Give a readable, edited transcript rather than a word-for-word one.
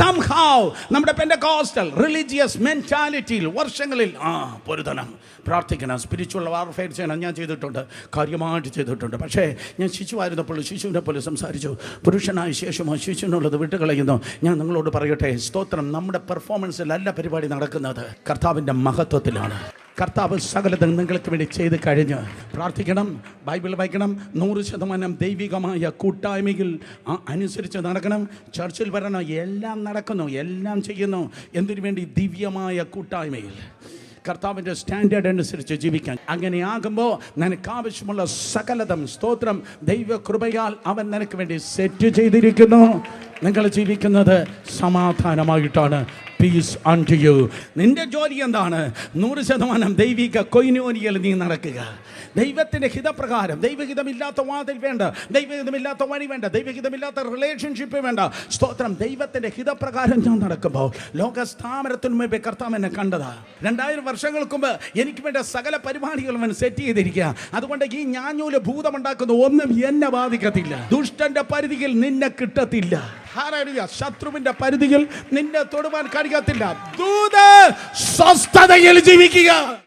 somehow നമ്മുടെ Pentecostal religious മെന്റാലിറ്റിയിൽ വർഷങ്ങളിൽ പൊരുതണം, പ്രാർത്ഥിക്കണം, സ്പിരിച്വൽ വാർഫെയർ ചെയ്യണം. ഞാൻ ചെയ്തിട്ടുണ്ട്, കാര്യമായിട്ട് ചെയ്തിട്ടുണ്ട്. പക്ഷേ ഞാൻ ശിശുവായിരുന്നപ്പോൾ ശിശുവിനെ പോലെ സംസാരിച്ചു. പുരുഷനായ ശേഷമോ ശിശുവിനുള്ളത് വിട്ടുകളയുന്നു. ഞാൻ നിങ്ങളോട് പറയട്ടെ, സ്തോത്രം, നമ്മുടെ പെർഫോമൻസിലല്ല പരിപാടി നടക്കുന്നത്, കർത്താവിൻ്റെ മഹത്വത്തിലാണ്. കർത്താവ് സകലതും നിങ്ങൾക്ക് വേണ്ടി ചെയ്ത് കഴിഞ്ഞ് പ്രാർത്ഥിക്കണം, ബൈബിൾ വായിക്കണം, 100% ദൈവികമായ കൂട്ടായ്മയിൽ അനുസരിച്ച് നടക്കണം, ചർച്ചിൽ വരണം. എല്ലാം നടക്കുന്നു, എല്ലാം ചെയ്യുന്നു. എന്തിനു വേണ്ടി? ദിവ്യമായ കൂട്ടായ്മയിൽ കർത്താവിൻ്റെ സ്റ്റാൻഡേർഡ് അനുസരിച്ച് ജീവിക്കാൻ. അങ്ങനെയാകുമ്പോൾ നിനക്ക് ആവശ്യമുള്ള സകലതും, സ്തോത്രം, ദൈവകൃപയാൽ അവൻ നിനക്ക് വേണ്ടി സെറ്റ് ചെയ്തിരിക്കുന്നു. നിങ്ങൾ ജീവിക്കുന്നത് സമാധാനമായിട്ടാണ്. Piece unto U. നിന്റെ ജോലി എന്താണ്? 100% ദൈവിക കൊയിനോനിയൽ നീ നടക്കുക. ദൈവത്തിൻ്റെ ഹിതപ്രകാരം. ദൈവഹിതമില്ലാത്ത വാതിൽ വേണ്ട, ദൈവഹിതമില്ലാത്ത വഴി വേണ്ട, ദൈവഹിതമില്ലാത്ത റിലേഷൻഷിപ്പ് വേണ്ട. സ്തോത്രം, ദൈവത്തിൻ്റെ ഹിതപ്രകാരം ഞാൻ നടക്കുമ്പോൾ ലോകസ്ഥാപനത്തിന് മുമ്പേ കർത്താവ് എന്നെ കണ്ടതാ. 2000 വർഷങ്ങൾക്ക് മുമ്പ് എനിക്ക് വേണ്ട സകല പരിപാടികളും അവൻ സെറ്റ് ചെയ്തിരിക്കുക. അതുകൊണ്ട് ഈ ഞാഞ്ഞൂല് ഭൂതമുണ്ടാക്കുന്ന ഒന്നും എന്നെ ബാധിക്കത്തില്ല. ദുഷ്ടന്റെ പരിധിയിൽ നിന്നെ കിട്ടത്തില്ല. ശത്രുവിന്റെ പരിധിയിൽ നിന്നെ തൊടുവാൻ കഴിയത്തില്ല. ദൂത സ്വസ്ഥതയിൽ ജീവിക്കുക.